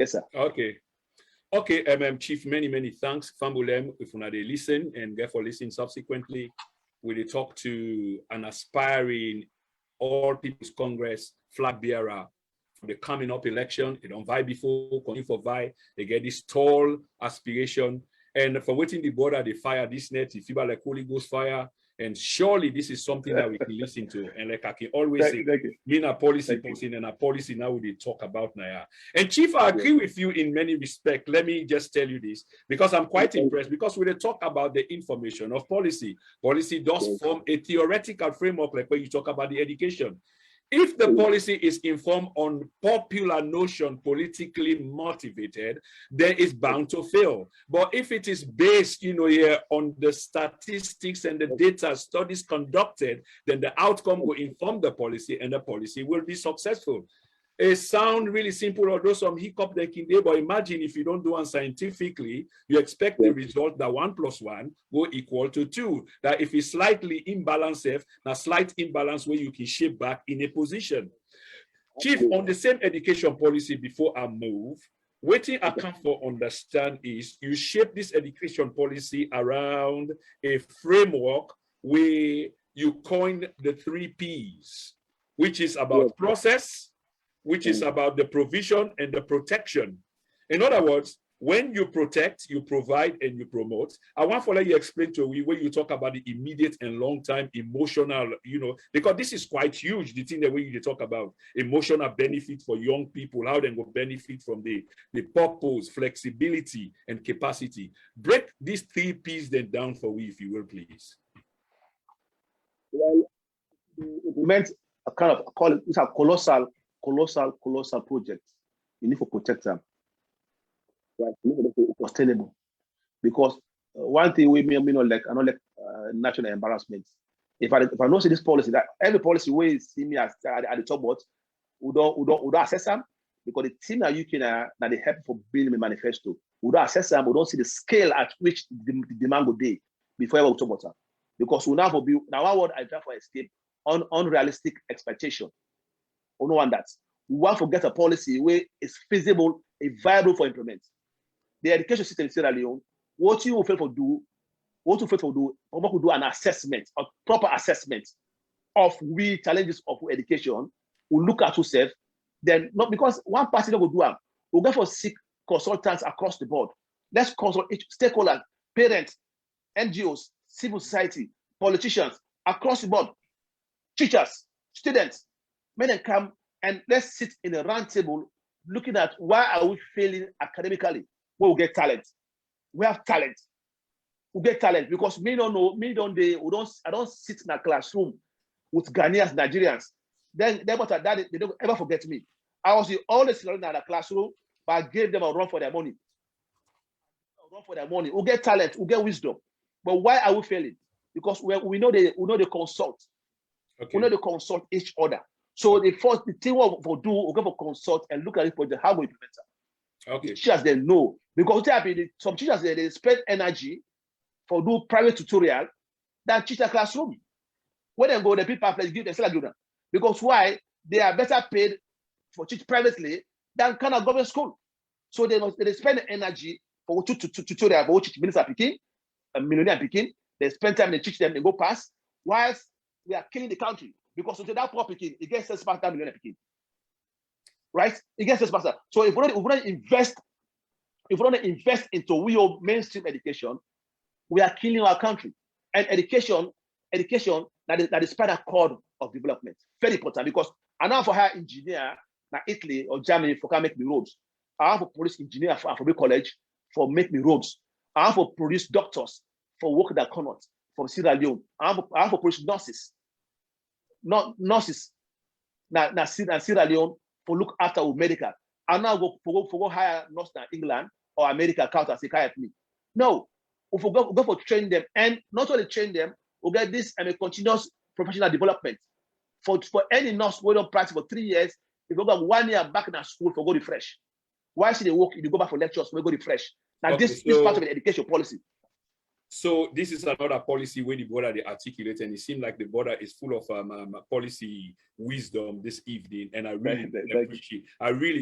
Yes, sir. Okay. Okay, Chief, many thanks. Fambulem, if you they listen and therefore listen subsequently, we talk to an aspiring All People's Congress flag bearer for the coming up election. They don't vie before, continue for vie. They get this tall aspiration. And for waiting the border, they fire this net, if you like Holy Ghost fire. And surely this is something that we can listen to. And like I can always say, being a policy person and a policy now we talk about now. And Chief, I agree with you in many respects. Let me just tell you this, because I'm quite impressed, because we talk about the information of policy. Policy does form a theoretical framework, like when you talk about the education. If the policy is informed on popular notion, politically motivated, then it's bound to fail. But if it is based, here on the statistics and the data studies conducted, then the outcome will inform the policy and the policy will be successful. It sounds really simple, although some hiccup they can do, but imagine if you don't do it scientifically, you expect the result that 1 + 1 will equal to 2. That if it's slightly imbalanced, a slight imbalance where you can shape back in a position. Chief, on the same education policy, before I move, waiting I come for understand is you shape this education policy around a framework where you coin the 3 Ps, which is about process, which is about the provision and the protection. In other words, when you protect, you provide, and you promote. I want to let you explain to me when you talk about the immediate and long-term emotional, because this is quite huge, the thing that when you talk about emotional benefit for young people, how they will benefit from the purpose, flexibility, and capacity. Break these 3 Ps then down for me, if you will, please. Well, implement a kind of, call it, it's a colossal project. You need to protect them. Right? You need to be sustainable. Because one thing we may not like, I don't like national embarrassment. If I don't see this policy, that every policy way see me as at the top, but we don't assess them, because the team that you can that they help for building a manifesto. We don't assess them, we don't see the scale at which the demand will be before we talk about them. Because we now be now our word I try for escape on unrealistic expectation. We don't want that. We want to get a policy where it's feasible, it's viable for implement. The education system in Sierra Leone, what you fail to do, we could do an assessment, a proper assessment of we challenges of education. We look at ourselves, then not because one party will do it. We'll go for seek consultants across the board. Let's consult each stakeholder, parents, NGOs, civil society, politicians, across the board, teachers, students, men them come and let's sit in a round table looking at why are we failing academically. Well, we get talent. We have talent. We get talent because I don't sit in a classroom with Ghanaians, Nigerians. Then they don't ever forget me. I was the oldest learner in the classroom, but I gave them a run for their money. We get talent, we get wisdom. But why are we failing? Because we know they consult. Okay. We know they consult each other. So the thing we do, we go for consult and look at it project, how we implement it. Okay. The teachers they know. Because some teachers they spend energy for do private tutorial than teach a classroom. When they go, the people give them. Because why? They are better paid for teach privately than kind of government school. So they spend energy for tutorial for teach minister picking, a millionaire picking. They spend time, they teach them, they go past. Whilst we are killing the country. Because until that poor picking, it gets less past that millionaire picking. Right? It gets less past that. So if we don't invest into real mainstream education, we are killing our country. And education that is part of cord of development. Very important, because I now for hire engineer na Italy or Germany for can make me roads. I have to produce engineer for college for make me roads. I have to produce doctors for work that cannot from Sierra Leone. I have to produce nurses. Not nurses na Sierra Leone for look after with medical. I now go hire nurse in England or America counter say help me. No, we go for train them, and not only train them, we get this and a continuous professional development. For any nurse we don't practice for 3 years, if you go 1 year back in a school for go refresh. Why should they work if you go back for lectures, we go refresh? Now okay, this is part of the education policy. So this is another policy where the border they articulate, and it seems like the border is full of policy wisdom this evening, and I really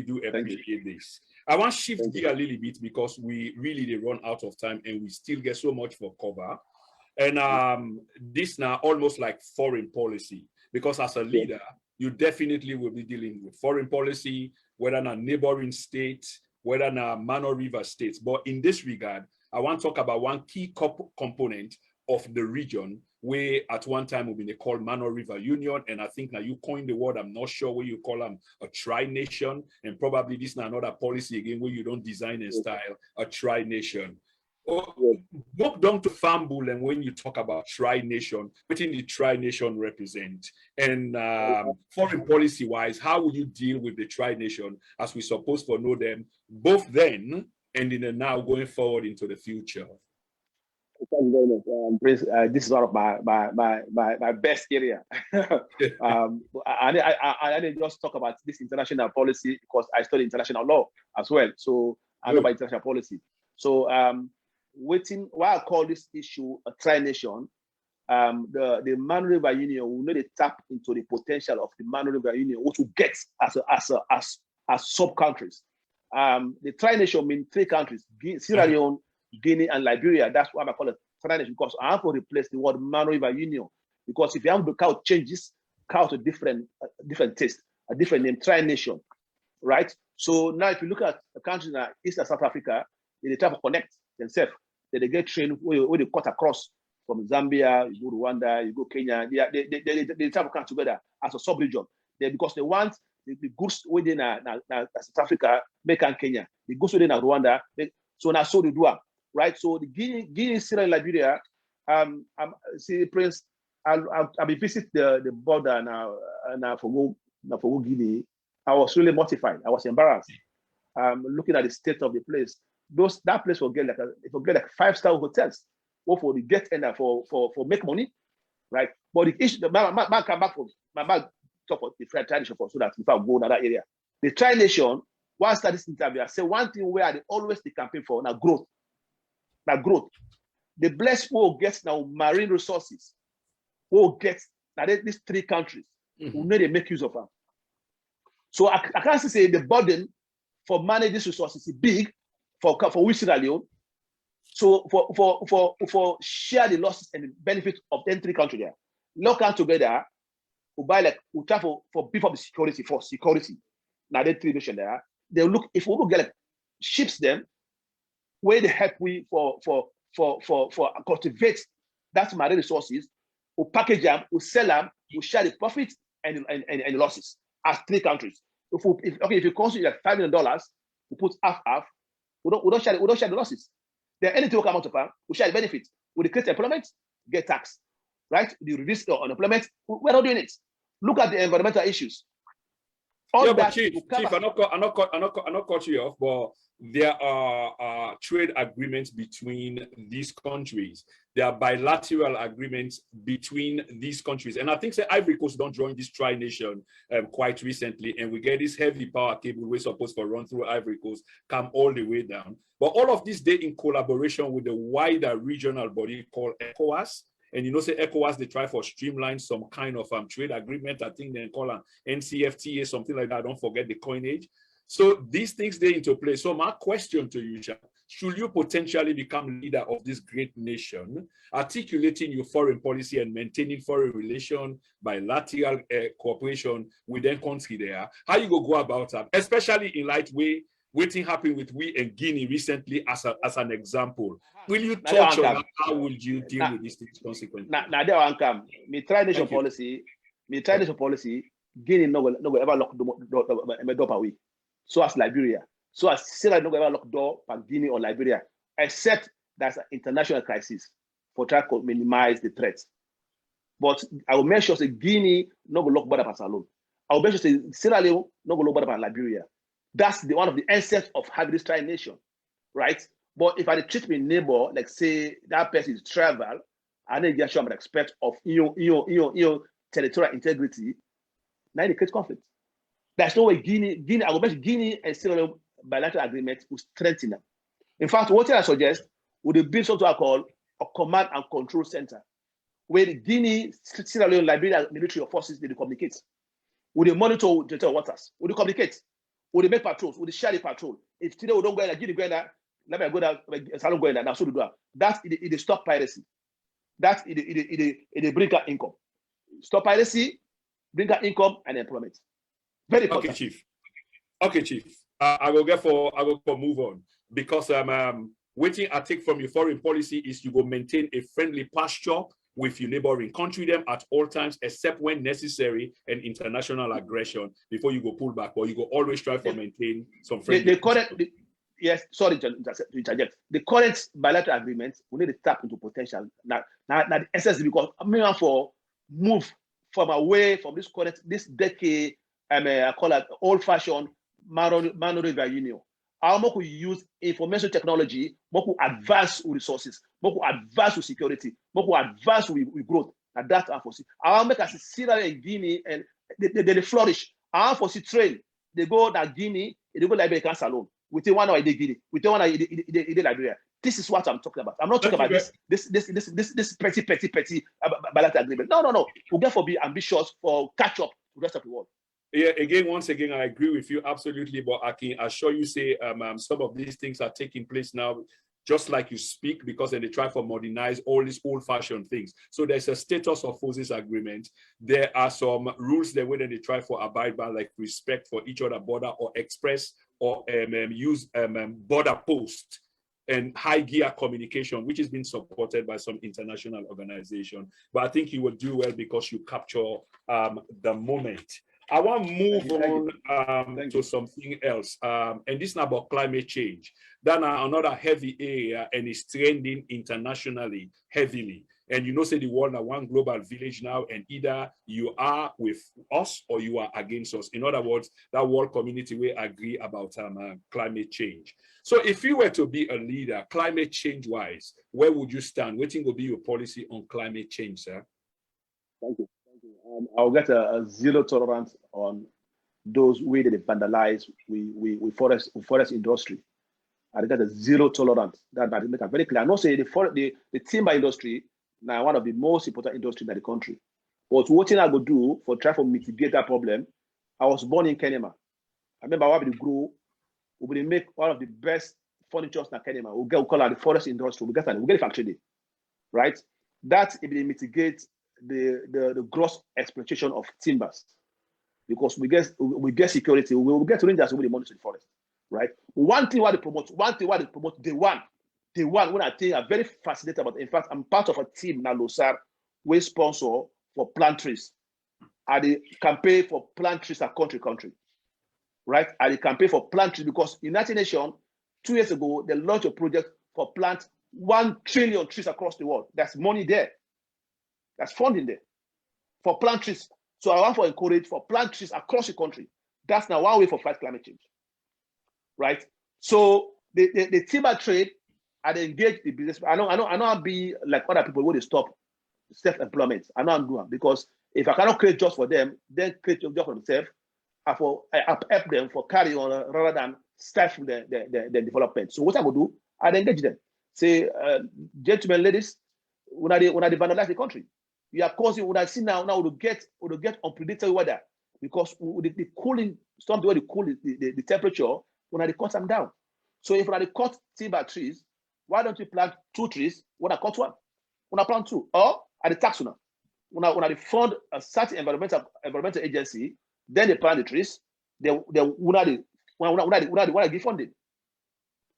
do appreciate this. I want to shift gear a little bit because we really run out of time, and we still get so much for cover. And this now almost like foreign policy, because as a leader, you definitely will be dealing with foreign policy, whether in a neighboring state, whether in a Mano River states. But in this regard, I want to talk about one key component of the region where at one time we've been called Mano River Union. And I think now you coined the word, I'm not sure what you call them, a tri-nation. And probably this is another policy again where you don't design and style a tri-nation. Walk down to Fambul, and when you talk about tri-nation, what did the tri-nation represent? And foreign policy-wise, how will you deal with the tri-nation as we're supposed to know them both then and in the now going forward into the future? Thank you very much, Prince. This is one of my best area. I didn't just talk about this international policy because I study international law as well. So I know about international policy. So why I call this issue a tri-nation, the Mano River Union will need to tap into the potential of the Mano River Union, which will get as sub-countries. The tri-nation means 3 countries: Sierra Leone, Guinea, and Liberia. That's why I call it tri-nation, because I have to replace the word Mano River Union. Because if you have the cow changes, cow to different taste, a different name, tri-nation, right? So now if you look at the countries in East and South Africa, they try to connect themselves. They get trained where they cut across from Zambia, you go Rwanda, you go Kenya. They try to come together as a sub-region. Because they want the goods within South Africa, make in Kenya. The goods within Rwanda, so now so they do it, right? So the Guinea, Sierra, and Liberia, see, Prince, I'll be visit the border now for Guinea. I was really mortified. I was embarrassed. Looking at the state of the place. That place will get like 5-star hotels, or for the get in there for make money, right? But the issue, the man come back from my man talk about the tri-nation for so that if I go in that area, the tri-nation. Once that this interview, I say one thing where they always the campaign for now growth. Now growth. The blessed will get now marine resources. Will get now these 3 countries who need to make use of them. So I can't say the burden for managing these resources is big. For Sierra Leone, so for share the losses and the benefits of the 3 countries there, lock out together, we try for beef up the security. Now the 3 nations there, they look if we will get ships them where they help we for cultivate that marine resources, we package them, we sell them, we share the profits and the losses as 3 countries. If you consider like $5 million, we put half. We don't share the losses. Then anything will come out of them, we share the benefits. We create employment, get tax, right? The reduce unemployment. We're not doing it. Look at the environmental issues. But Chief, I'm not cut you off, but there are trade agreements between these countries. There are bilateral agreements between these countries. And I think Ivory Coast don't join this tri-nation quite recently, and we get this heavy power cable we're supposed to run through Ivory Coast, come all the way down. But all of this, they in collaboration with the wider regional body called ECOWAS. And say ECOWAS, they try for streamline some kind of trade agreement. I think they call them NCFTA, something like that. Don't forget the coinage. So these things, they into play. So my question to you, should you potentially become leader of this great nation, articulating your foreign policy and maintaining foreign relation, bilateral cooperation with them country there, how you go about that, especially in light way, waiting happened with we and Guinea recently as an example. Will you touch on how would you deal with these things consequently? Now there one come. Me tri-nation policy, Guinea no go ever lock the door per week. So as Liberia. So as Sierra no go ever lock door per Guinea or Liberia, except that's an international crisis for trying to minimize the threats. But I will make sure that Guinea no go lock border pass alone. I will make sure that Sierra Leone no go lock border pass Liberia. That's one of the essence of having this tri-nation, right? But if I treat my neighbor, like say that person is travel, I need to get sure I'm expect of territorial integrity, now they create conflict. There's no way Guinea, I will mention Guinea and Sierra Leone bilateral agreement will strengthen them. In fact, what I suggest would build something I call a command and control center where the Guinea, Sierra Leone, Liberia military forces, they communicate. Will they monitor the waters? Will they communicate? Will they make patrols? Will they share the patrol? If today we don't go in, Guinea go in there, let me go there, Salon go in there, now so do that. That's it stop piracy. That's it bring out income. Stop piracy, bring out income and employment. Very important. Okay, Chief. Okay, Chief. I will go move on because waiting I take from your foreign policy is you will maintain a friendly posture with your neighboring country them at all times, except when necessary and international aggression before you go pull back, or you go always try to maintain some friendly. Yes, sorry to interject. The current bilateral agreements, we need to tap into potential. Now the essence, because I mean for move from away from this decade, I call it old-fashioned minority union. How much we use information technology, more we advance with resources, more we advance with security, more we advance with growth. And that's our foresee. Our make us Sierra and Guinea and they flourish. Our foresee train, they go to Guinea, they go Liberia alone. Within 1 hour, they Guinea. Within 1 hour, they Liberia. This is what I'm talking about. I'm not talking about this petty bilateral agreement. No. We'll get for be ambitious for catch up to the rest of the world. Yeah, once again, I agree with you absolutely. But I can assure you, say some of these things are taking place now, just like you speak, because they try to modernize all these old-fashioned things. So there's a status of forces agreement. There are some rules that when they try for abide by, like respect for each other border or express or use border post and high gear communication, which is being supported by some international organization. But I think you will do well because you capture the moment. I want to move on to something else. And this is about climate change. That's another heavy area and is trending internationally heavily. And you know, say the world are one global village now, and either you are with us or you are against us. In other words, that world community will agree about climate change. So if you were to be a leader, climate change-wise, where would you stand? What will be your policy on climate change, sir? Thank you. I'll get a zero tolerance on those way that they vandalize we forest industry. I get a zero tolerance. That make it very clear. I know say the timber industry now one of the most important industry in the country. But what I go do for try to mitigate that problem, I was born in Kenema. I remember how we grow, we will make one of the best furniture in Kenema. We'll call it the forest industry. We'll get a factory there, right? That it will mitigate the gross exploitation of timbers, because we get security, we will get rangers with the money to the forest, right? One thing what they promote, day one when I think I'm very fascinated about. In fact, I'm part of a team now, Losar, we sponsor for plant trees. At the campaign for plant trees at country, right? At the campaign for plant trees, because United Nations 2 years ago they launched a project for plant 1 trillion trees across the world. That's money there. That's funding there for plant trees. So I want to encourage for plant trees across the country. That's now one way for fight climate change, right? So the timber trade, I engage the business. I know I'll be like other people who they stop self-employment. I know I'm doing, because if I cannot create jobs for them, then create a job for themselves. I help them for carry on rather than stifle the development. So what I will do, I engage them. Say, gentlemen, ladies, when they vandalize the country, you are causing. What I see now we get unpredictable weather, because the cooling, some the way they cool the temperature, when they cut them down. So if they cut timber trees, why don't you plant 2 trees when I cut 1? When I plant 2, or at the tax when I fund a certain environmental agency, then they plant the trees. When I give funding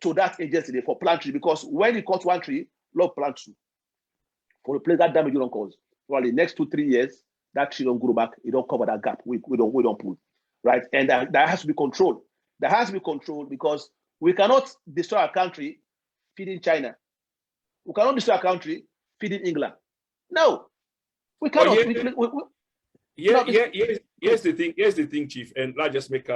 to that agency for plant tree, because when you cut 1 tree, love plant 2. For the place that damage you don't cause. For the next 2-3 years, that tree don't grow back. It don't cover that gap. We don't pull, right? And that has to be controlled. That has to be controlled, because we cannot destroy our country feeding China. We cannot destroy our country feeding England. No, we cannot. Here's the thing, Chief, and let's just make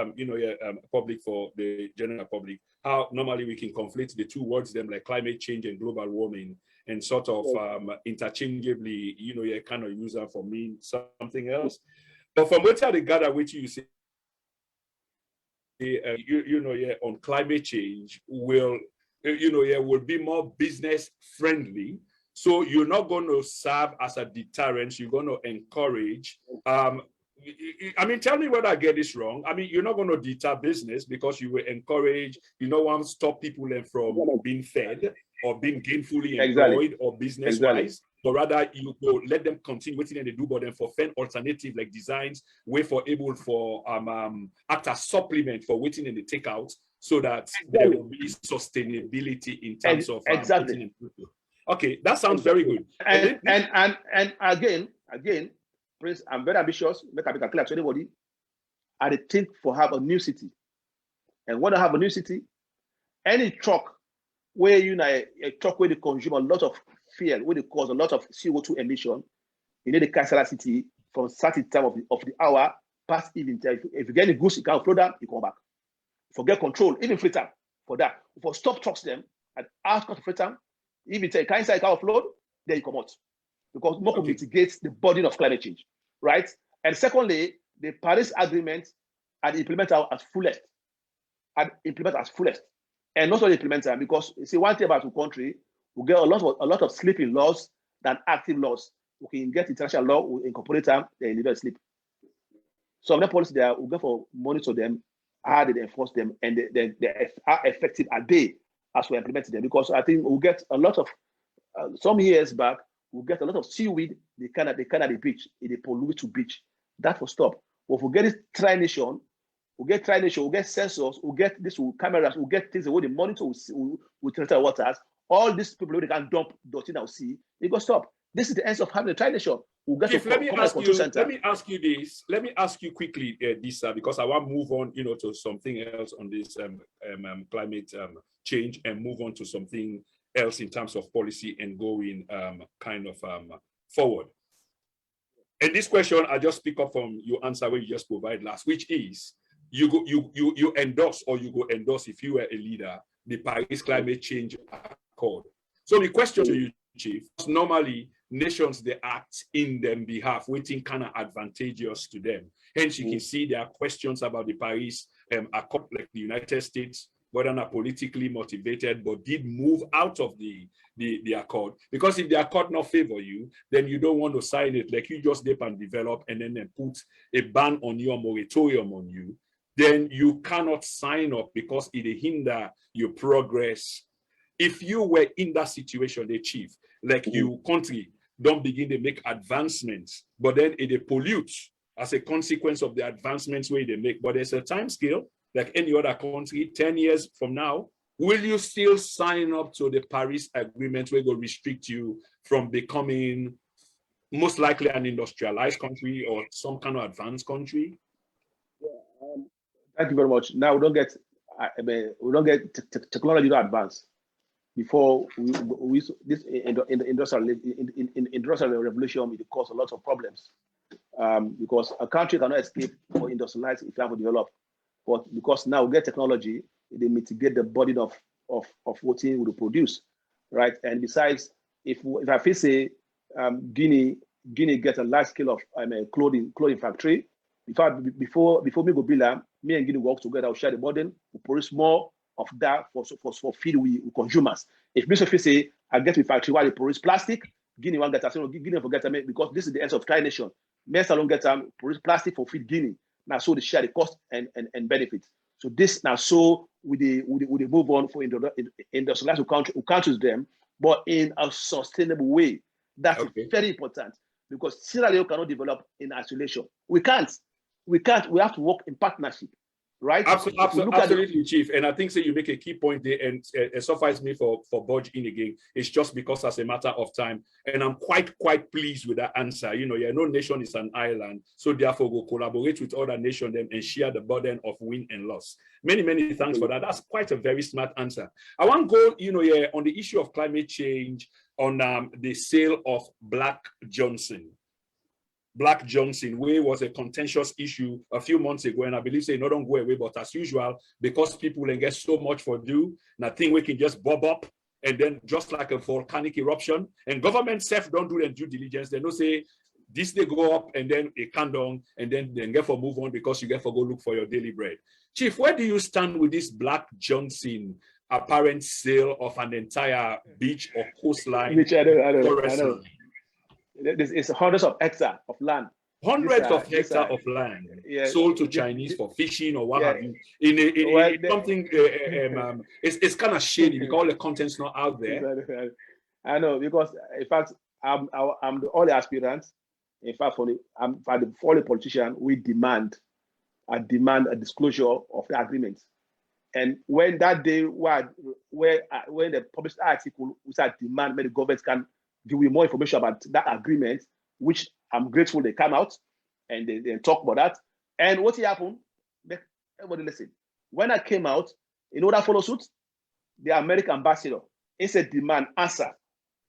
public for the general public how normally we can conflate the 2 words them, like climate change and global warming, and sort of interchangeably, you kind of use that for mean something else. But from what I gather, which you say, on climate change will be more business friendly So you're not going to serve as a deterrent. You're going to encourage. I mean, tell me whether I get this wrong. I mean, you're not going to deter business because you will encourage, you don't want to stop people from being fed or being gainfully employed or business-wise, but rather you go let them continue waiting they do, but then for find alternative like designs, way for able for act as supplement for waiting in the takeout so that there will be sustainability in terms of okay, that sounds very good. And again, Prince, I'm very ambitious, make it clear to anybody. I think for have a new city. And when I have a new city, any truck where you know a truck where they consume a lot of fuel, where they cause a lot of CO2 emission, you need to cancel city from certain time of the hour past evening time. If you get any goods, you can't flow down, you come back. Forget control, even free time for that. For stop trucks them and ask to free time, even you can't say can't offload, then you come out. Because more mitigates the burden of climate change, right? And secondly, the Paris Agreement are implemented as fullest, and not only implement them because you see one thing about the country, we get a lot of sleeping laws than active laws. We can get international law, we incorporate them, they never sleep. So the policy there, we go for monitor them, how they enforce them, and how effective are they as we implement them. Because I think we'll get a lot of some years back. We'll get a lot of seaweed, they the beach, they pollute to beach. That will stop. But if we get this tri-nation, we'll get sensors, we'll get this with cameras, we'll get things, the way they monitor, we'll treat waters. All these people, they can dump dirty now, see, they go stop. This is the end of having a tri-nation. We'll get let me ask you this. Let me ask you quickly, this, because I want to move on, to something else on this climate change and move on to something else in terms of policy and going forward. And this question, I just pick up from your answer where you just provide last, which is you endorse or you go endorse if you were a leader, the Paris Climate Change Accord. So the question to you, Chief, normally nations, they act in them behalf, waiting kind of advantageous to them. Hence, you can see there are questions about the Paris Accord, like the United States, whether not politically motivated, but did move out of the accord. Because if the accord not favor you, then you don't want to sign it. Like you just dip and develop and then put a ban on you, a moratorium on you, then you cannot sign up because it hinder your progress. If you were in that situation, the chief, like your country don't begin to make advancements, but then it pollutes as a consequence of the advancements where they make. But there's a time scale, like any other country, 10 years from now, will you still sign up to the Paris Agreement where it will restrict you from becoming most likely an industrialized country or some kind of advanced country? Thank you very much. Now we don't get technology to advance before this in the industrial revolution. It caused a lot of problems because a country cannot escape or industrialize if you have to develop. But because now we get technology, they mitigate the burden of what we will produce, right? And besides, if I feel say Guinea gets a large scale of clothing factory, before me go build me and Guinea work together, we'll share the burden, we produce more of that for feed we consumers. If me say I get a factory while they produce plastic, Guinea won't get us, Guinea forget them because this is the end of tri-nation. Mesa don't get them produce plastic for feed Guinea. Now, so they share the cost and benefits. So this now, so we move on for industrialized countries them, but in a sustainable way. That's very important because Sierra Leone cannot develop in isolation. We can't. We have to work in partnership, right? Absolutely, Chief. And I think so you make a key point there, and it suffices me for budge in again. It's just because as a matter of time, and I'm quite pleased with that answer. No nation is an island, so therefore we'll collaborate with other nations and share the burden of win and loss. Many thanks for that. That's quite a very smart answer. I want to go, on the issue of climate change, on the sale of Black Johnson, where was a contentious issue a few months ago, and I believe say not don't go away, but as usual, because people then get so much for do, nothing we can just bob up, and then just like a volcanic eruption, and government self don't do their due diligence, they don't say this they go up and then it come down, and then get for move on because you get for go look for your daily bread. Chief, where do you stand with this Black Johnson apparent sale of an entire beach or coastline. Which I know. It's hundreds of hectares of land. Hundreds of hectares of land sold to Chinese for fishing or what have you. It's kind of shady because all the content's not out there. I know, because in fact, I'm all the aspirants. In fact, for the politician, we demand a disclosure of the agreement. And when that day when the published article, we said demand where the government can give you more information about that agreement, which I'm grateful they come out and they talk about that. And what happened? Everybody listen. When I came out, in order to follow suit, the American ambassador, it's a demand answer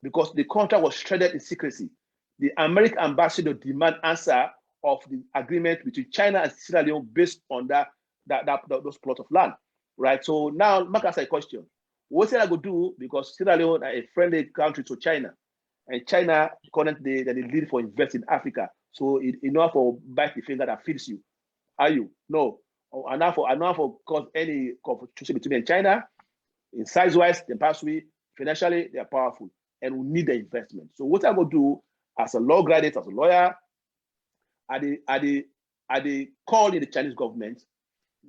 because the contract was shredded in secrecy. The American ambassador demand answer of the agreement between China and Sierra Leone based on those plots of land, right? So now, Mark ask a question. What I go do, because Sierra Leone are a friendly country to China, and China currently they lead for invest in Africa. So in order for bite the finger that feeds you, are you? No. And now for cause any competition between China, in size-wise, they pass financially, they are powerful, and we need the investment. So what I go do as a law graduate, as a lawyer, I call in the Chinese government.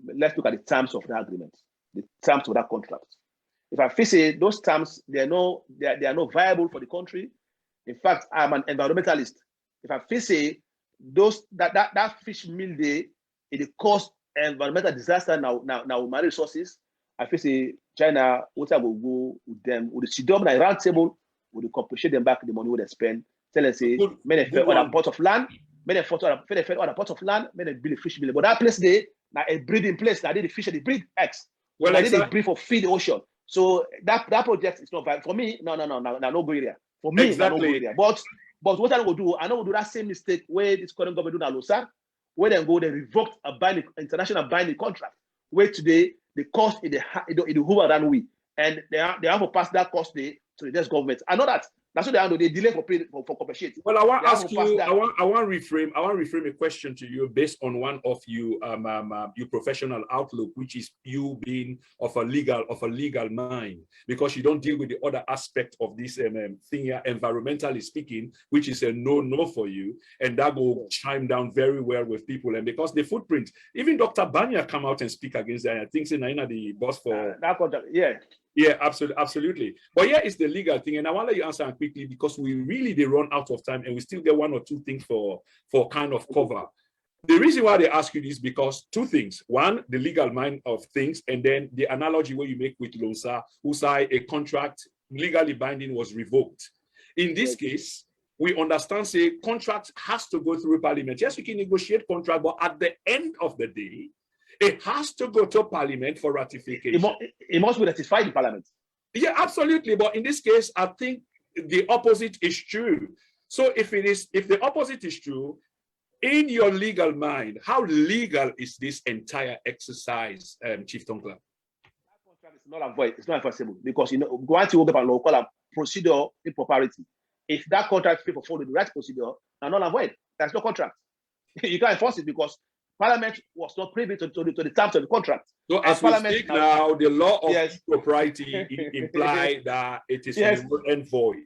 Let's look at the terms of the agreement, the terms of that contract. If I say those terms, they are not viable for the country. In fact, I'm an environmentalist. If I say that fish meal day, it cause environmental disaster now marine resources, I say China, what I will go with them, with the sit down at round table, would compensate them back the money they spend. Tell them say, may they fed on a pot of land, may they fed on a pot of land, may they build a fish bill. But that place there, now a breeding place, now the fish they breed eggs. Well, I did they breed for feed the ocean. So that project is not viable for me. No go area. For me, exactly. No go area. But what I will do, I know we'll do that same mistake where this current government do that, where they revoked a international binding contract. Where today the cost in the Hoover than we, and they have to pass that cost to the next government. I know that. That's what they handle. They delay for compensation. Well, I want to ask you. I want to reframe a question to you based on one of you your professional outlook, which is you being of a legal mind, because you don't deal with the other aspect of this thing here, environmentally speaking, which is a no for you, and that will chime down very well with people. And because the footprint, even Dr. Banya come out and speak against that. I think Naina the boss for that contract. Yeah. Yeah, absolutely. But here is the legal thing, and I want to let you answer quickly because we really run out of time, and we still get one or two things for kind of cover. The reason why they ask you this because two things: one, the legal mind of things, and then the analogy where you make with Lonsa, who say a contract legally binding was revoked. In this case, we understand say contract has to go through Parliament. Yes, you can negotiate contract, but at the end of the day, it has to go to Parliament for ratification. It must be ratified in Parliament. Yeah, absolutely. But in this case, I think the opposite is true. So if the opposite is true, in your legal mind, how legal is this entire exercise, Chief Thonkla? That contract is not avoid. It's not enforceable because once you open a law, call a procedure impropriety. If that contract people follow the right procedure, and not avoid. There's no contract. You can't enforce it because Parliament was not privy to the terms of the contract. So as we speak now, the law of propriety implies that it is null and void.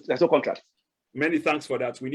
There's no contract. Many thanks for that. We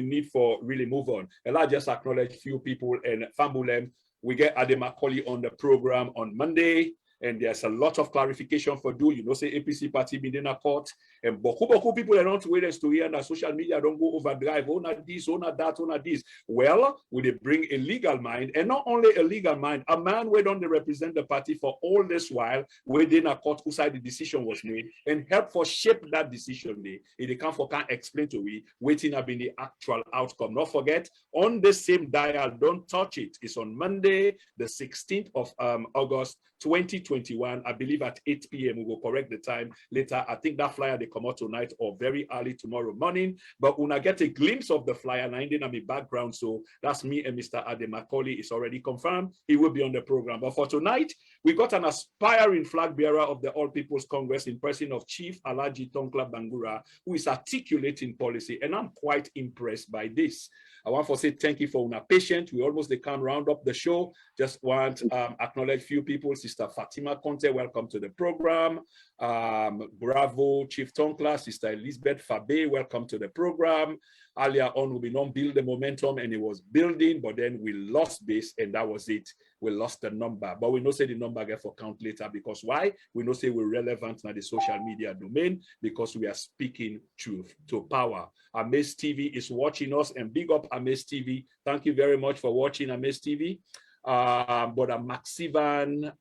need for really move on. And I just acknowledge few people and Fambulem. We get Ademakoli on the program on Monday. And there's a lot of clarification for do. Say APC party been in a court. And boku people are not waiting to hear that social media don't go overdrive. Oh, not this, oh, not that, oh, not this. Well, will they bring a legal mind? And not only a legal mind, a man where don't they represent the party for all this while, within a court whose side the decision was made, and help for shape that decision. If they can't explain to we, waiting up in the actual outcome. Not forget, on the same dial, don't touch it. It's on Monday, the 16th of August, 2021, I believe at 8 p.m. We will correct the time later. I think that flyer they come out tonight or very early tomorrow morning. But when I get a glimpse of the flyer, and I didn't have a background, so that's me and Mr. Ademakoli is already confirmed. He will be on the program. But for tonight, We got an aspiring flag bearer of the All People's Congress in person of Chief Alhaji Thonkla Bangura, who is articulating policy. And I'm quite impressed by this. I want to say thank you for your patience. We almost can round up the show. Just want to acknowledge a few people. Sister Fatima Conte, welcome to the program. Bravo, Chief Thonkla. Sister Elizabeth Fabe, welcome to the program. Earlier on, we not build the momentum and it was building, but then we lost base and that was it. We lost the number, but we know say the number get for count later because why? We know say we're relevant in the social media domain because we are speaking truth to power. Amaze TV is watching us and big up Amaze TV. Thank you very much for watching Amaze TV. But Maxivan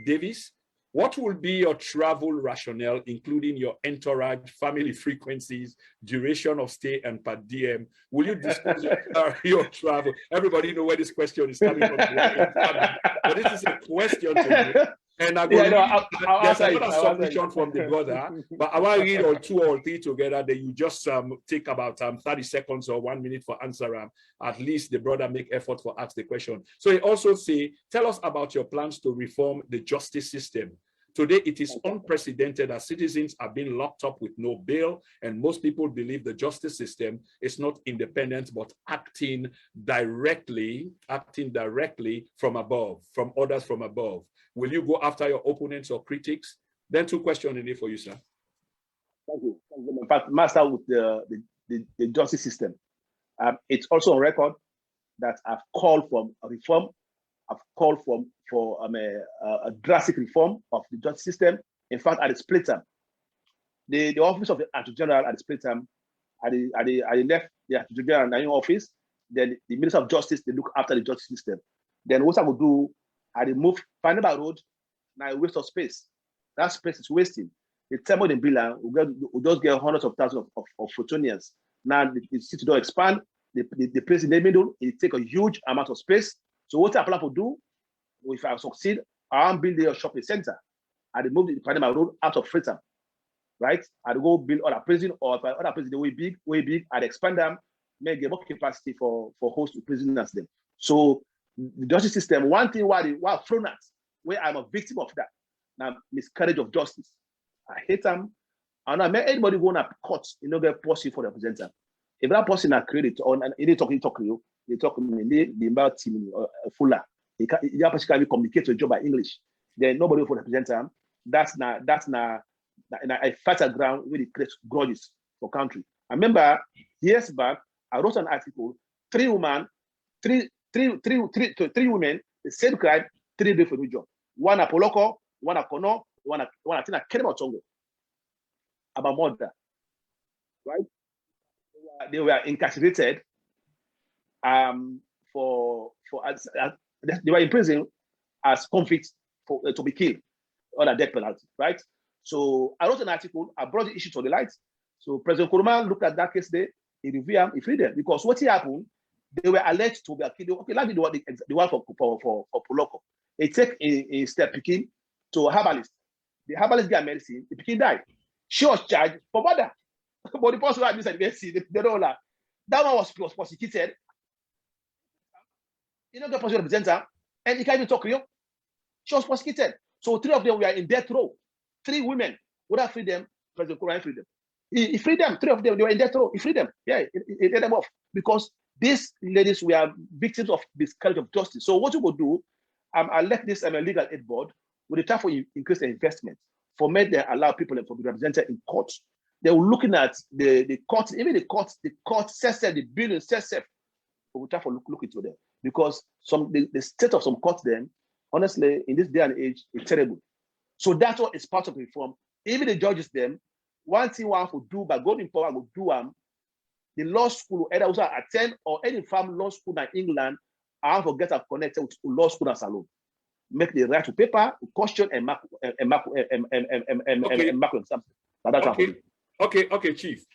Davis, what will be your travel rationale, including your entourage, family frequencies, duration of stay, and per diem? Will you discuss your travel? Everybody know where this question is coming from. But this is a question to you. And I'm going there's another submission from the brother, but I want to read all 2 or 3 together. Then you just take about 30 seconds or 1 minute for answer. At least the brother make effort for ask the question. So he also say, tell us about your plans to reform the justice system. Today, it is unprecedented as citizens are being locked up with no bail, and most people believe the justice system is not independent, but acting directly from above, from orders from above. Will you go after your opponents or critics? Then 2 questions in there for you, sir. Thank you. In fact, master with the justice system. It's also on record that I've called for a reform. I've called for a drastic reform of the justice system. In fact, at the split term, the office of the Attorney General at the split term, I left the Attorney General in the new office. Then the Minister of Justice, they look after the justice system. Then what I would do, I move Panama Road. Now a waste of space. That space is wasting. The term of the bill, we just get hundreds of thousands of Photonians. Now the city don't expand. The place in the middle, it take a huge amount of space. So what I plan to do, if I succeed, I'll build a shopping center. I move the Panama Road out of Freetown, right? I go build other prison, or if other prison way big, I'd expand them, make more capacity for host prisoners them. So the justice system, one thing why thrown at, where I'm a victim of that, now miscarriage of justice. I hate them. And I make anybody go to court, you know, get policy for the representative. If that person are created on and they talk to you, they talk to me, the about team fuller. That person can communicate to a job by English. Then nobody for the representative. That's not a fertile ground where they create grudges for country. I remember years back, I wrote an article, 3 women, the same crime, 3 different jobs. One at Poloko, one at Kono, one at Kenema Tongo. About murder, right? They were incarcerated they were in prison as convicts to be killed on a death penalty, right? So I wrote an article, I brought the issue to the light. So President Kroma looked at that case there, he reviewed them, he freed them, because what happened, they were alleged to be killed. Okay, like the one for Poloko. They take a step picking to a herbalist. The herbalist got medicine, the picking died. She was charged for murder. But the person who had this medicine, they don't like. That one was prosecuted. You know, the person represents her, and he can't even talk to you. She was prosecuted. So 3 of them were in death row. 3 women would have freed them. President Kroma freed them. He freed them. 3 of them, they were in death row. He freed them. Yeah, he let them off. Because these ladies were victims of miscarriage of justice. So what you could do, I left this legal aid board with the time for increase the investment. For me, they allow people to be represented in courts. They were looking at the courts, even the court says the building says we have to look into them. Because the state of some courts then, honestly, in this day and age, is terrible. So that's what is part of the reform. Even the judges them, one thing one to do by going in power will do the law school, either also attend or any farm law school in England, I have to get connected with law school as alone. Make the right to paper, question and mark something. Okay, Chief.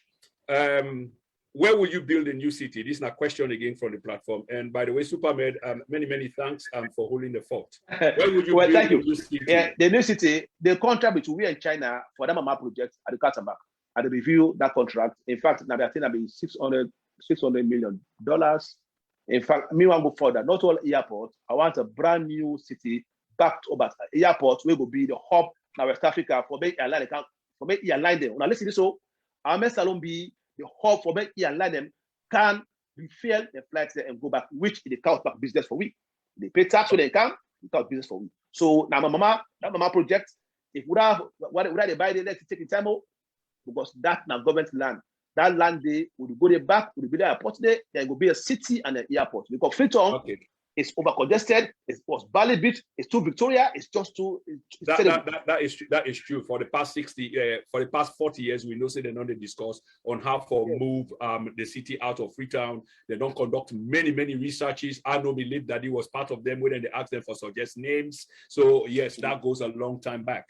Where will you build a new city? This is a question again from the platform. And by the way, Supermed, many thanks for holding the fort. Where will you build a new city? Yeah, the new city, the contract between we and China for the Mama project at the Katabak. I review that contract. In fact, now I think I've been $600 million. In fact, me want to go further. Not all airport. I want a brand new city back to about airport, we will be the hub in West Africa for make airline account, for make airline them. Now listen, so our salon be the hub for make airline them can refill the flights there and go back, which is the count back business for we. They pay tax when they come, it count business for we. So now that mama project, if we have what they buy, they let it take in time out because that now government land. That land they would go there back, would be there airport there, there will be a city and an airport. Because Freetown is over congested, it was Bali Beach, it's too Victoria, it's just too that is true. For the past 40 years, we know say they don't discuss on how to move the city out of Freetown. They don't conduct many researches. I don't believe that it was part of them when they asked them for suggest names. So yes, that goes a long time back.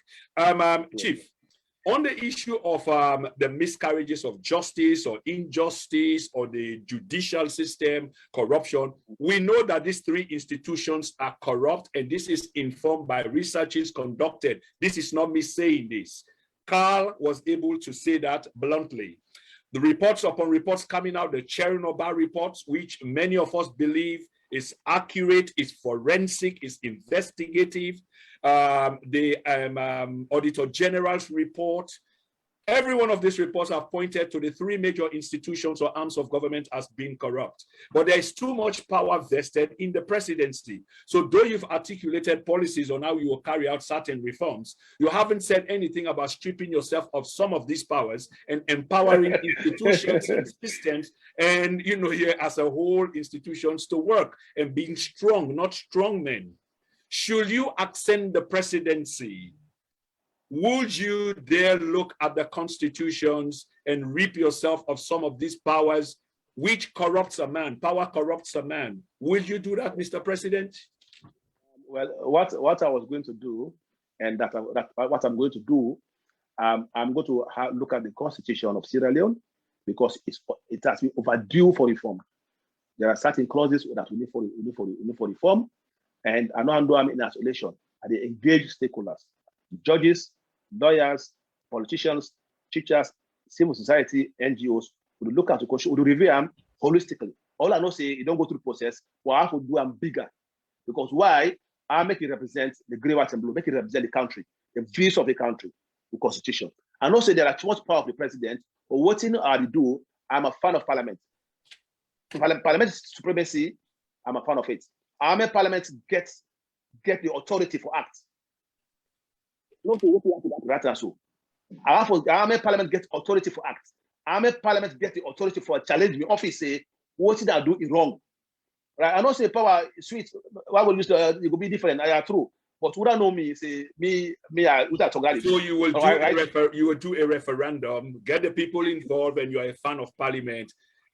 Chief, on the issue of the miscarriages of justice or injustice or the judicial system, corruption, we know that these three institutions are corrupt, and this is informed by researches conducted. This is not me saying this. Carl was able to say that bluntly. The reports upon reports coming out, the Chernobyl reports, which many of us believe is accurate, is forensic, is investigative. The Auditor General's report, every one of these reports have pointed to the three major institutions or arms of government as being corrupt. But there is too much power vested in the presidency. So though you've articulated policies on how you will carry out certain reforms, you haven't said anything about stripping yourself of some of these powers and empowering institutions and systems and, you know, here as a whole institutions to work and being strong, not strong men. Should you ascend the presidency, would you dare look at the constitutions and reap yourself of some of these powers which corrupts a man? Power corrupts a man. Will you do that, Mr. President? Well, what I was going to do, and what I'm going to do, I'm going to look at the constitution of Sierra Leone because it has been overdue for reform. There are certain clauses that we need for reform. And I know I'm in isolation. And they engage stakeholders, judges, lawyers, politicians, teachers, civil society, NGOs, will look at the constitution, will review them holistically. All I know say you don't go through the process, but I have to do them bigger. Because why? I make it represent the grey, white, and blue, make it represent the country, the views of the country, the constitution. I know say there are too much power of the president, but what in I do, I'm a fan of parliament. Parliament supremacy, I'm a fan of it. Army parliament get the authority for act. Not to right and so. Army parliament get authority for act. Army parliament get the authority for challenge the office say what did I do is wrong. Right? I know say power sweet. Why would it will be different? I are true. But would I know me say me I would So you will do you will do a referendum, get the people involved, and you are a fan of parliament.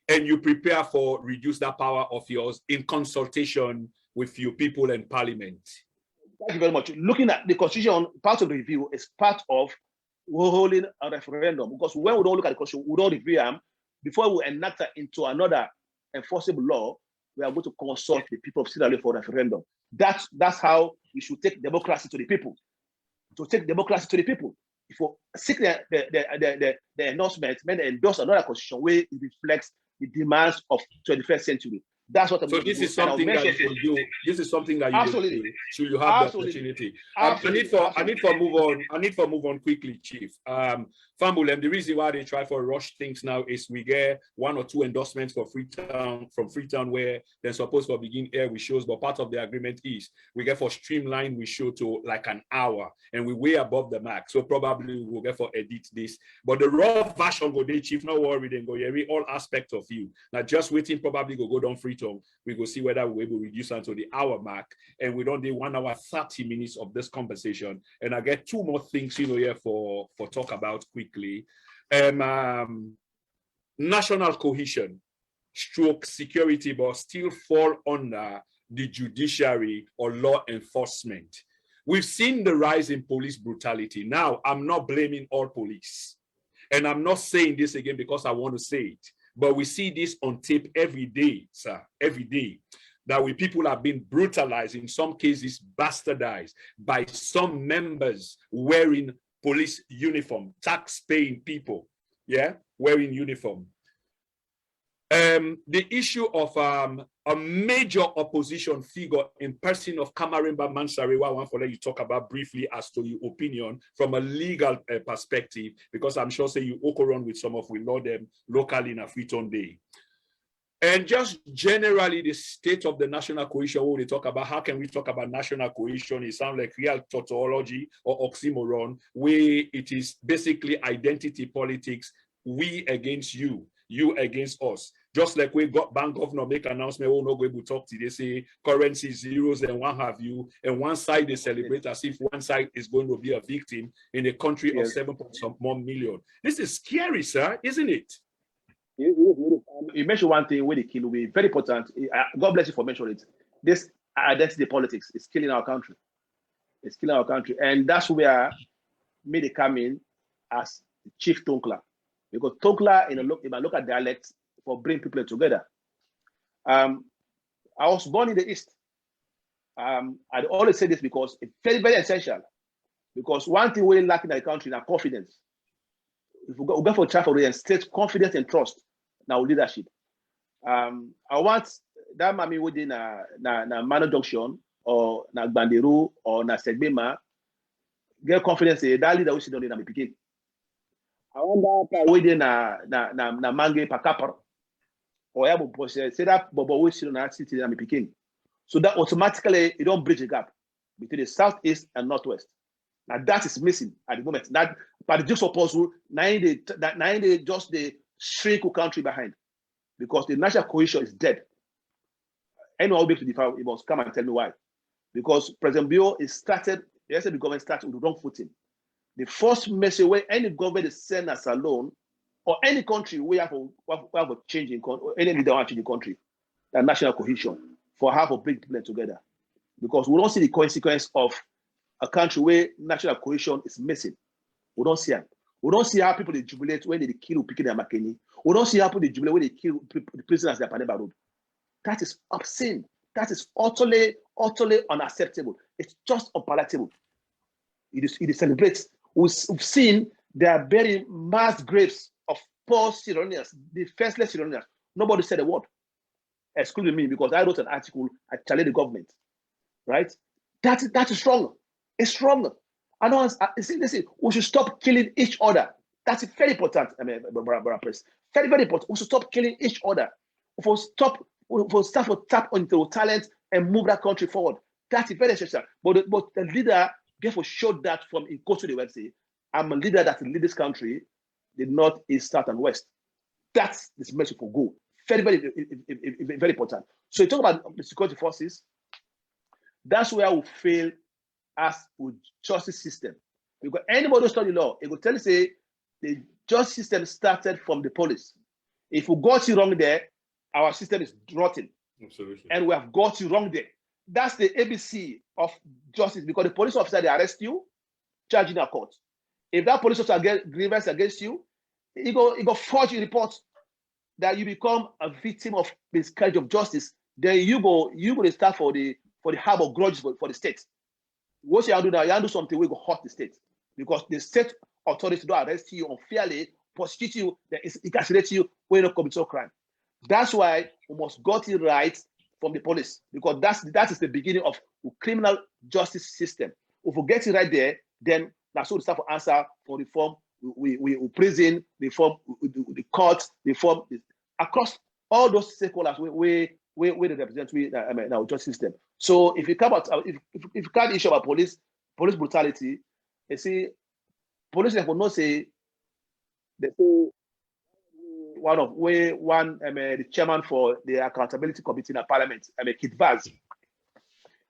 And you prepare for reduce that power of yours in consultation with your people and parliament. Thank you very much. Looking at the constitution, part of the review is part of holding a referendum. Because when we don't look at the constitution, we don't review them, before we enact it into another enforceable law, we are going to consult the people of Sierra Leone for referendum. That's how we should take democracy to the people. To take democracy to the people. If we seek the endorsement, when they endorse another constitution where it reflects the demands of 21st century. That's what I'm so this is something that you will do. This is something that you absolutely will do. So you have the opportunity. I need to move on quickly, Chief. Fambulem, the reason why they try for rush things now is we get 1 or 2 endorsements for Freetown where they're supposed to begin air with shows, but part of the agreement is we get for streamline we show to like an hour and we way above the mark. So probably we'll get for edit this. But the raw version go there, Chief, no worry, then go here, all aspects of you. Now just waiting, probably go down Freetown. We go see whether we're able to reduce until the hour mark. And we don't do 1 hour 30 minutes of this conversation. And I get 2 more things, you know, here for talk about quickly. National cohesion, stroke security, but still fall under the judiciary or law enforcement. We've seen the rise in police brutality. Now, I'm not blaming all police. And I'm not saying this again because I want to say it. But we see this on tape every day, sir, every day. That people have been brutalized, in some cases bastardized by some members wearing police uniform, tax-paying people, yeah, wearing uniform. The issue of a major opposition figure in person of Kamarimba Mansarewa. I want to let you talk about briefly as to your opinion from a legal perspective, because I'm sure say you walk around with some of we know them locally in Afriton Day. And just generally the state of the national cohesion, when we talk about how can we talk about national cohesion, it sounds like real tautology or oxymoron, where it is basically identity politics, we against you, you against us. Just like we got bank governor make announcement, we're not going to talk to, they say currency zeros and what have you, and one side they celebrate as if one side is going to be a victim in a country of 7 point some more million. This is scary, sir, isn't it? You mentioned one thing with the kill, we very important. God bless you for mentioning it. This identity politics is killing our country. It's killing our country, and that's where me they come in as Chief Thonkla, because Thonkla in my local dialect for bring people together. I was born in the East. I always say this because it's very, very essential. Because one thing we're lacking in the country is confidence. If we go for travel and state confidence and trust in our leadership. I want that mommy within na Mano Junction or na Banderu or na Segbema get confidence in that leader we see on the Picking. I want that within na Mange Pakapar. Or able say that Bobo we see on that city in Picking. So that automatically you don't bridge the gap between the southeast and northwest. Now that is missing at the moment. That but just suppose they just the shrink the country behind because the national cohesion is dead. Anyone will be able to define it must come and tell me why. Because President Bio is started, the government started with the wrong footing. The first message where any government is sent us alone, or any country we have a change in any leader want to change the country, that national cohesion for half of bring people together. Because we don't see the consequence of a country where national cohesion is missing. We don't see it. We don't see how people they jubilate when they kill Pikin and Makeni. We don't see how people they jubilate when they kill the prisoners at Paneba Road. That is obscene. That is utterly unacceptable. It's just unpalatable. It celebrates. We've seen they are burying mass graves of poor Sierra Leoneans, defenseless Sierra Leoneans. Nobody said a word, excluding me, because I wrote an article, I challenged the government. Right? That is wrong. It's wrong. And listen, we should stop killing each other. That's very important. I mean, Press. Very, very important. We should stop killing each other. We start to tap into talent and move that country forward. That's very essential. But the leader therefore showed that from in go to the website. I'm a leader that will lead this country, the north, east, south, and west. That's this message for go. Very, very, very important. So you talk about the security forces. That's where we fail as a justice system. Because anybody who study law, it will tell you say the justice system started from the police. If we got you wrong there, our system is rotten. Absolutely. And we have got you wrong there. That's the ABC of justice, because the police officer, they arrest you, charge in a court. If that police officer get grievance against you, he go forge a report that you become a victim of miscarriage of justice. Then you go start for the harm of grudges for the state. What you do now, you do something we go hurt the state, because the state authorities don't arrest you unfairly, prosecute you, then incarcerate you when you don't commit a crime. That's why we must get it right from the police, because that is the beginning of the criminal justice system. If we get it right there, then that's what we start to answer for reform. We prison reform, the courts reform across all those stakeholders. We represent our justice system. So if you come out, if you can't issue about police brutality, you see, police will not say they say the chairman for the accountability committee in the parliament, Kit Vaz,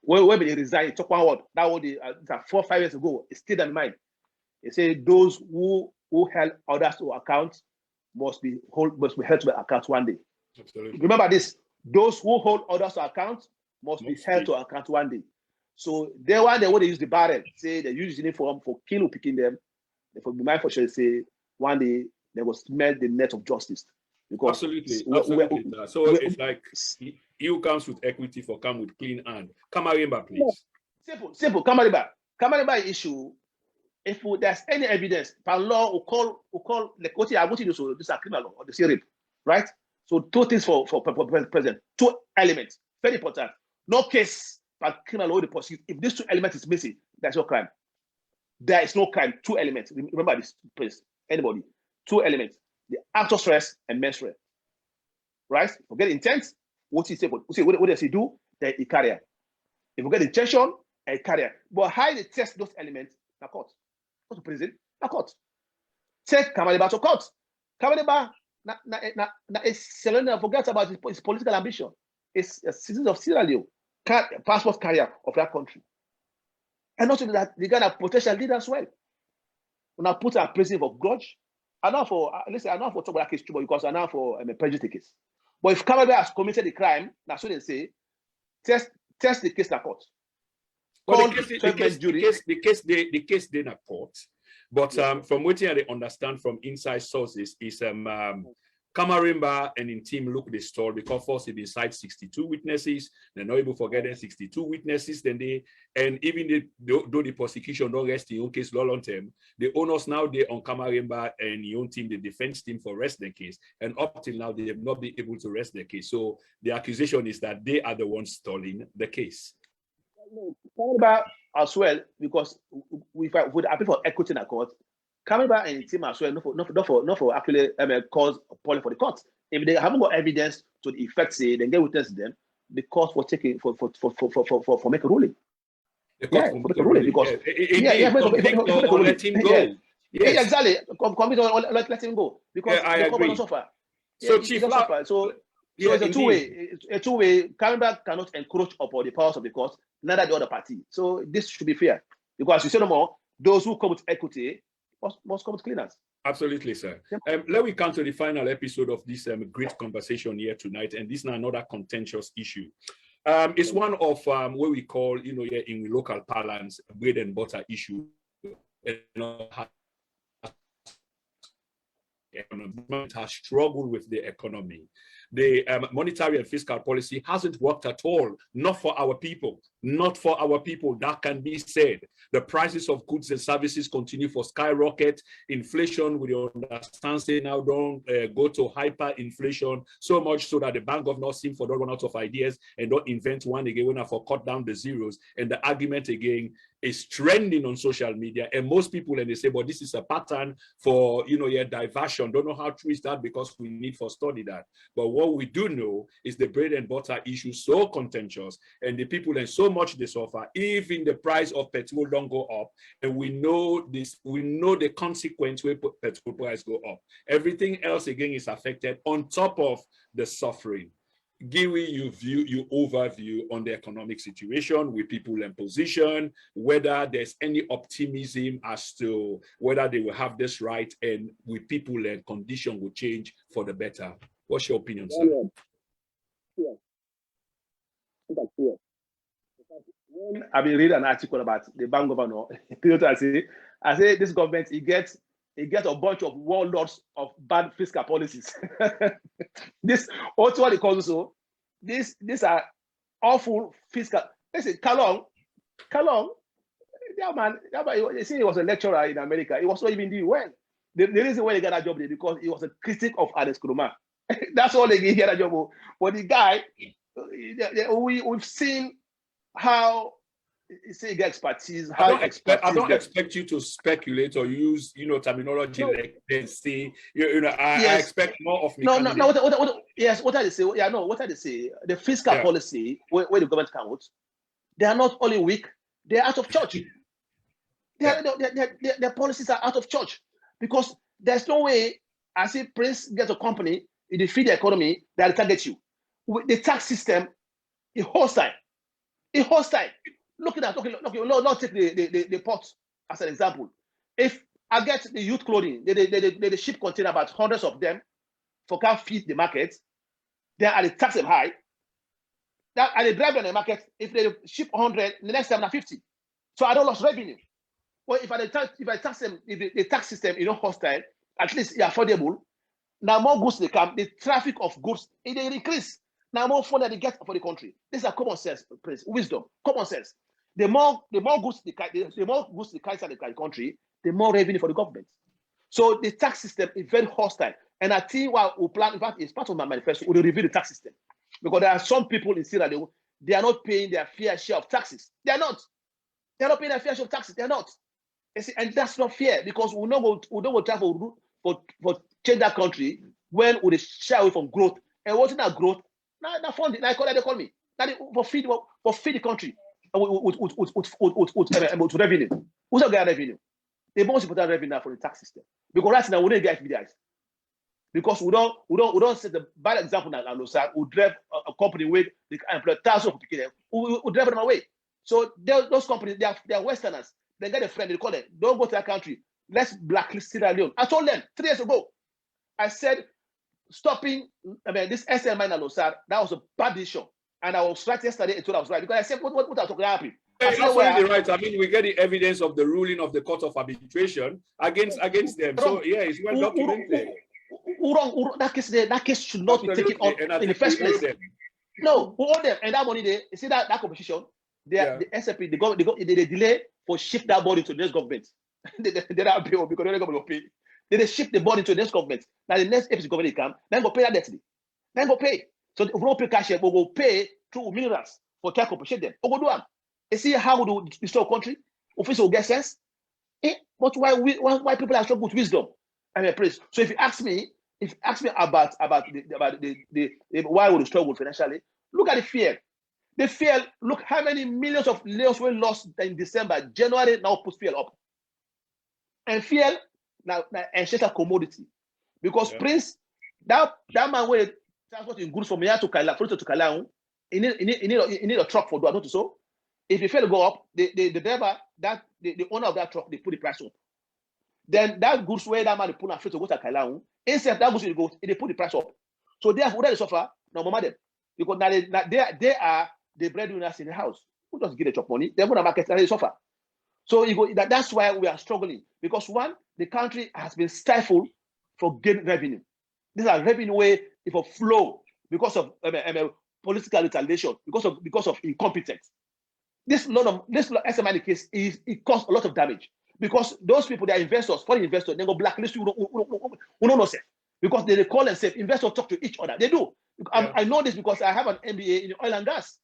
when he resigned, he took one word. That was 4 or 5 years ago. It's still in mind. He said those who held others to account must be held to account one day. Absolutely. Remember this: those who hold others to account must be held to account one day. So they want to use the barrel, say they use uniform for killing picking them. They will be mindful, say one day they will smell the net of justice. Because absolutely. So it's like you comes with equity for come with clean hand. Kamarimba, please. Simple. Kamarimba issue. If there's any evidence, per law, we call like what I want you to do. So this is a criminal law or the rape, right? So two things for president, two elements, very important. No case but criminal law prosecute. If these two elements is missing, there's no crime. There is no crime. Two elements. Remember this, please. Anybody. Two elements. The act of stress and menstrual. Right? Forget intent. What does he do? Then he carry. If you get intention, a carrier. But how they test those elements? Na court. Go to prison. Na court. Take Kamaliba to court. Kamaliba a Sierra Leone forgets about his political ambition. It's a citizen of Sierra Leone, passport carrier of that country. And also that the guy potential leader as well. When I put a prison for grudge, I know for listen, I know for talk about case too, because I know for a prejudice case. But if Kamaliba has committed the crime, that's what they say. Test the case in court. Well, the case did not court, but from what I understand from inside sources is Kamarimba and in team look the store because first it inside 62 witnesses, they're not able to forget 62 witnesses, then they and even though the prosecution don't rest in your case long term, the owners now they on Kamarimba and your team, the defense team for rest the case, and up till now they have not been able to rest the case. So the accusation is that they are the ones stalling the case. Kamarimba as well, because we would appeal for equity in a court. Kamarimba and the team as well, not for actually cause appalling for the court. If they haven't got evidence to the effect, say then get witness them, the court for taking for make a ruling. The court for make a ruling because let him go. Yes, exactly. Let him go because I the agree. Suffer. So Chief, so it's a two-way. A two-way. Kamarimba cannot encroach upon the powers of the court, neither the other party. So this should be fair because you say no more. Those who come with equity must come with cleaners. Absolutely, sir. Yep. Let me come to the final episode of this great conversation here tonight, and this is another contentious issue. It's one of what we call, here in local parlance, bread and butter issue. Has struggled with the economy. The monetary and fiscal policy hasn't worked at all. Not for our people. Not for our people. That can be said. The prices of goods and services continue to skyrocket. Inflation, we understand, say now don't go to hyperinflation so much so that the bank governor seem for don't run out of ideas and don't invent one again when I for cut down the zeros. And the argument again is trending on social media, and most people and they say, but this is a pattern for diversion. Don't know how true is that because we need for study that. But what we do know is the bread and butter issue so contentious, and the people and so much they suffer. Even the price of petrol don't go up, and we know this. We know the consequence when petrol price go up. Everything else again is affected on top of the suffering. Give me your overview on the economic situation with people in position, whether there's any optimism as to whether they will have this right and with people and condition will change for the better. What's your opinion, sir? I've been reading an article about the bank governor. I say this government, it gets a bunch of warlords of bad fiscal policies. This also what they call so. These are awful fiscal. Listen, Kalong, they say he was a lecturer in America. He was not even doing well. The reason why he got a job there because he was a critic of Alhaji Kroma. That's all they get a job. But the guy, we've seen how he gets expertise. I don't expect you to speculate or use terminology like they say. I expect more of me. No. What I say? Yeah, no. What I say? The fiscal policy where the government counts, they are not only weak, they are out of church. Their policies are out of church because there's no way. I see Prince gets a company, it defeat the economy, they'll target you. The tax system is hostile. It's hostile. Look at that. Okay, let's take the port as an example. If I get the youth clothing, they ship container about hundreds of them for can feed the market, then I tax them high. That and they drive on the market. If they ship 100, the next time 50. So I don't lose revenue. But if I tax them, if the tax system is not hostile, at least it's affordable. Now more goods they come, the traffic of goods it increase. Now more fund they get for the country. This is a common sense, Prince. Wisdom, common sense. The more goods the more goods the carry inside the country, the more revenue for the government. So the tax system is very hostile. And I think what we plan, in fact, it's part of my manifesto, we will review the tax system. Because there are some people in Sierra Leone, they are not paying their fair share of taxes. They are not. They are not paying their fair share of taxes. They are not. You see, and that's not fair because we don't go try for change that country when we shy away from growth. And what's that growth? Now funding. Now they call me. Now for feed the country with revenue. Who's not get revenue? The most important revenue now for the tax system. Because right now we don't get FDIs. Because we don't set the bad example now. We drive a company with the employ thousands of people. We drive them away. So those companies, they are Westerners. They get a friend, they call them, don't go to that country. Let's blacklist Sierra Leone. I told them 3 years ago, I said, stopping this SL mine and that was a bad decision. And I was right yesterday and told I was right. Because I said, what I was talking about? Absolutely right. I mean, we get the evidence of the ruling of the Court of Arbitration against them. So, yeah, it's well documented. That case should not be taken on in the first place. No, who own them? And that money, you see that competition, the SFP, they delay for shift that body to the next government. they don't pay because they're going to pay. They shift the body to the next government. Now the next APC government come, then go pay that debt. Then go pay. So if we don't pay cash, we go pay through minerals for care compensate them. We go do them. You see how we do destroy country? Official will get sense. But why people are struggling with wisdom? I mean, praise. So if you ask me about the why we struggle financially, look at the fear. The fear, look how many millions of Leos were lost in December. January now puts fear up. And fear now ensures a commodity. Because Prince, that man went transporting goods from here to Kaila, from to Kaila, you need a truck for that, so. If you fail to go up, the driver, the owner of that truck, they put the price up. Then that goods where that man they pull and fail to go to Kaila, instead that goods will go, they put the price up. So therefore, they suffer, no mama them. Because now they are the breadwinners in the house. Who doesn't get the chop money? They're going to market and they suffer. So that's why we are struggling. Because one, the country has been stifled for gaining revenue. These are revenue way if a flow because of political retaliation, because of incompetence. This SMI case it caused a lot of damage because those people, they are investors, foreign investors, they go blacklist you. We don't know say because they call and say investors talk to each other. They do. I know this because I have an MBA in oil and gas.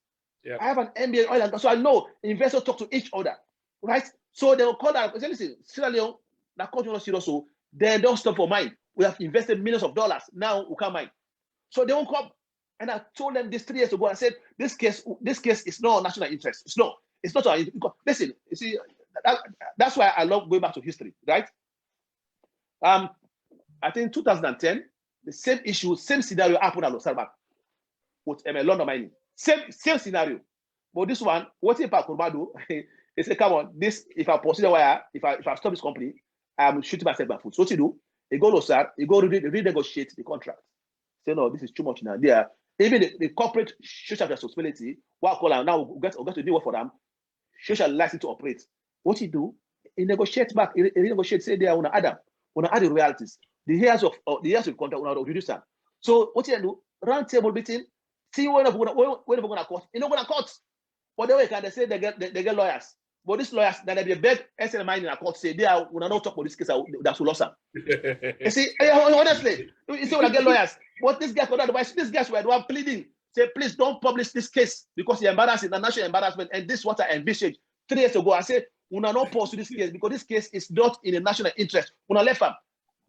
I have an MBA in oil and gas, so I know investors talk to each other, right? So they will call that. Say, listen, Sierra Leone, that country not serious, so they don't stop for mine. We have invested millions of dollars. Now we can't mine. So they won't come. And I told them this 3 years ago. I said, this case is not national interest. It's not. Listen, you see, that's why I love going back to history, right? I think 2010, the same issue, same scenario happened at Losarba with London mining. Same scenario. But this one, what if Kroma do? He said, come on, this, if I proceed wire, if I stop this company, I'm shooting myself by foot. So what you do? You go to Losar, you go renegotiate the contract. Say, no, this is too much now. There. Even the corporate social responsibility, what I call now we get to do work for them, social license to operate. What you do, you negotiate back, you renegotiate, say they are on add the realities. The years of contract, on reduce them. So what you do, round table meeting, see when we're going to court. You're not going to court. But the way they say they get lawyers. But these lawyers, that they beg SLMI in a court, say they are not talk about this case that's lost them. You see, honestly, you see when I get lawyers. What this guy called otherwise, these guys were the one pleading. Say, please don't publish this case because you're embarrassing, the national embarrassment, and this is what I envisaged 3 years ago. I said, we are not pursue this case because this case is not in the national interest. We are left them.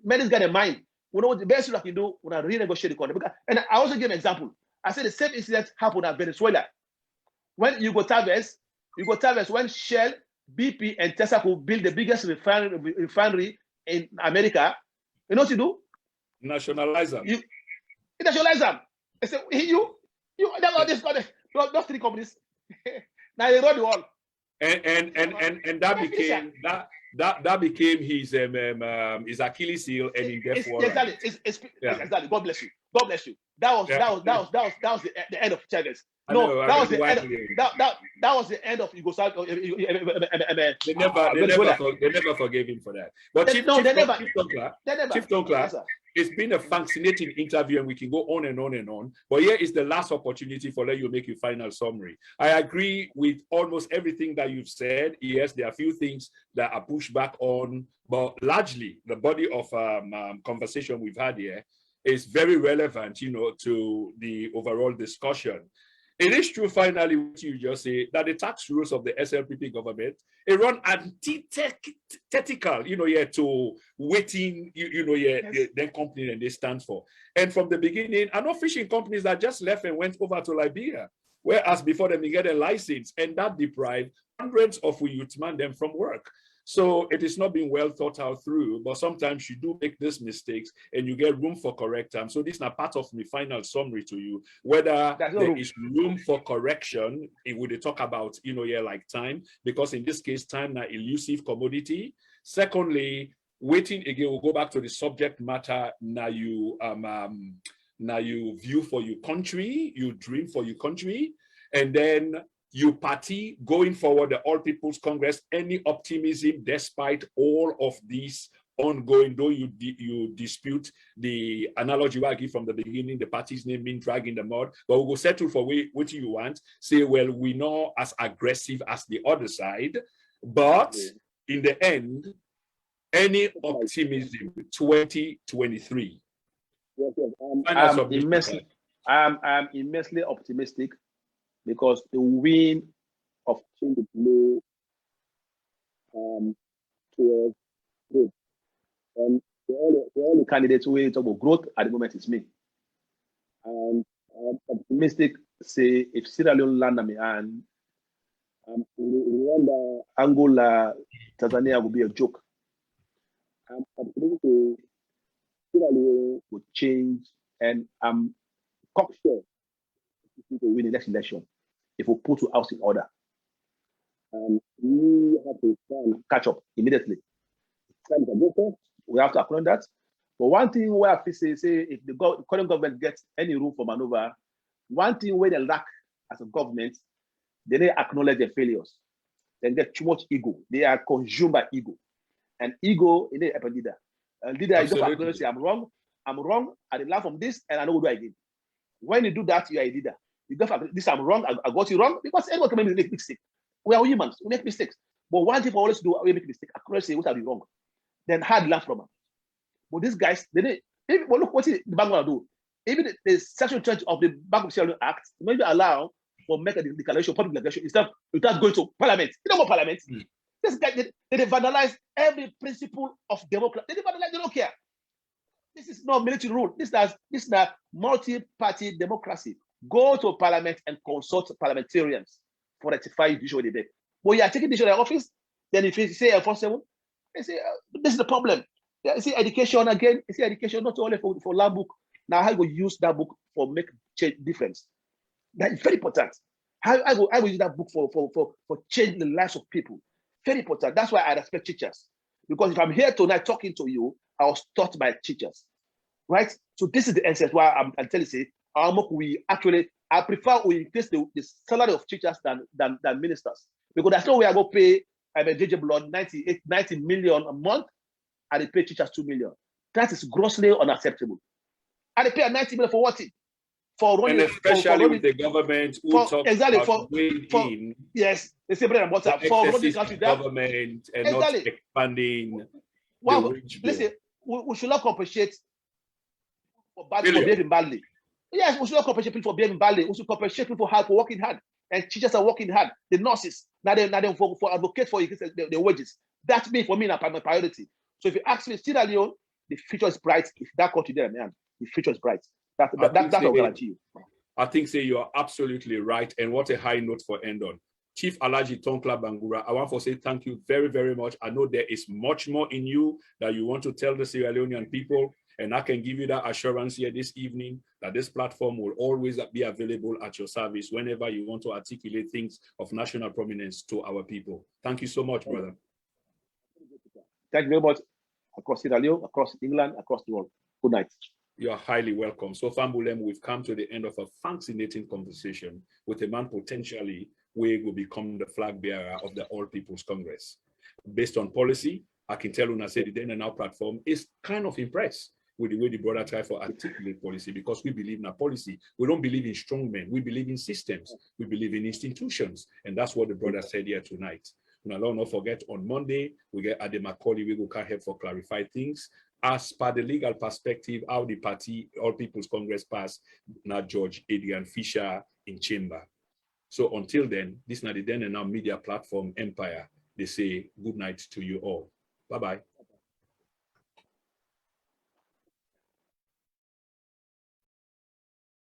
Men this guy in mind. We know what the best thing I can do, we are renegotiate the contract. And I also give an example. I said the same incident happened at Venezuela. When Hugo Chavez, when Shell, BP, and Tesla could build the biggest refinery in America, you know what you do? Nationalize them. You nationalize them. I said, those three companies. Now they run the wall. And that became his Achilles heel and in death war. Exactly. God bless you. God bless you. That was the end of Chavez. That was the end of Yugoslavia. They never forgave him for that. But Chief Thonkla, it's been a fascinating interview, and we can go on and on and on. But here is the last opportunity for let you make your final summary. I agree with almost everything that you've said. Yes, there are a few things that are pushed back on, but largely the body of conversation we've had here is very relevant, you know, to the overall discussion. It is true, finally, what you just say, that the tax rules of the SLPP government, it run antithetical, you know, yeah, to waiting, you know, yeah, yes, the company and they stand for. And from the beginning, I know fishing companies that just left and went over to Liberia, whereas before them, they get a license, and that deprived hundreds of youthman them from work. So it is not being well thought out through, but sometimes you do make these mistakes and you get room for correct them. So this is not part of my final summary to you, whether there is room for correction. If we talk about, you know, yeah, like time, because in this case, time is an elusive commodity. Secondly, waiting again, we'll go back to the subject matter. Now you view for your country, you dream for your country, and then you party going forward, the All People's Congress, any optimism despite all of these ongoing, though you dispute the analogy I give from the beginning, the party's name being dragged in the mud, but we will settle for what you want. Say, well, we're not as aggressive as the other side, but in the end, any optimism, 2023. Yes, I'm immensely optimistic, because the wind of change blow towards growth. And the only candidates who talk about growth at the moment is me. And I'm optimistic, say, if Sierra Leone land me and Rwanda, Angola, Tanzania will be a joke. I'm optimistic Sierra Leone will change, and I'm cocksure to win the next election if we put the house in order. We have to try and catch up immediately. We have to acknowledge that. But one thing where I say if the current government gets any room for maneuver, one thing where they lack as a government, they don't acknowledge their failures. They get too much ego. They are consumed by ego. And ego is a leader. A leader, you don't acknowledge, say, I'm wrong, I did learn from this, and I know what do I again. When you do that, you are a leader. You go for this, I'm wrong, I got you wrong, because anyone can make mistakes. We are humans, we make mistakes. But one thing for always do, we make mistakes, acknowledge, say, what are you wrong? Then hard learn from them. But these guys, well, look what the bank will do. Even the Section 20 of the Bank of Sierra Leone Act maybe allow for make a declaration, public declaration, instead without going to Parliament. You know what Parliament? This guy, they vandalize every principle of democracy. They don't care. This is not military rule. This is a multi-party democracy. Go to Parliament and consult parliamentarians for rectify judicial debate. But you are taking judicial office, then if you say enforceable, they say this is the problem. You see education again. You see education not only for lab book. Now how you will use that book for make change difference. That is very important. How I will use that book for changing the lives of people. Very important. That's why I respect teachers. Because if I'm here tonight talking to you, I was taught by teachers, right? So this is the essence why I'm telling you, I prefer we increase the salary of teachers than ministers. Because that's no way I go pay JJ Blood 90 million a month, and they pay teachers 2 million. That is grossly unacceptable. And they pay 90 million for what? For running, and especially with the government who talks about in. Yes, they say bread and butter for running the country. Government and not expanding. Wow, listen, we should not compensate for behaving badly. Yes, we should not compensate people for behaving badly. We should compensate people for working hard. And teachers are working hard. The nurses, now they for advocate for the wages. That's me, for me, my priority. So if you ask me, Sierra Leone, the future is bright. If that country there, man, the future is bright. That's what I guarantee you. I think you are absolutely right. And what a high note for end on. Chief Alhaji Thonkla Bangura, I want to say thank you very, very much. I know there is much more in you that you want to tell the Sierra Leonean people. And I can give you that assurance here this evening that this platform will always be available at your service whenever you want to articulate things of national prominence to our people. Thank you so much, brother. Thank you very much. Across Sierra Leone, across England, across the world. Good night. You are highly welcome. So, Fambulem, we've come to the end of a fascinating conversation with a man potentially who will become the flag bearer of the All People's Congress. Based on policy, I can tell you, I said the Then and Now platform is kind of impressed. with the way the brother try for articulate policy, because we believe in a policy. We don't believe in strong men. We believe in systems. We believe in institutions. And that's what the brother said here tonight. Now, don't forget, on Monday, we get Ade Macaulay, we will help for clarify things. As per the legal perspective, how the party, All People's Congress passed, now Judge Adrian Fisher in chamber. So until then, this is not the Then and Now media platform empire. They say good night to you all. Bye-bye.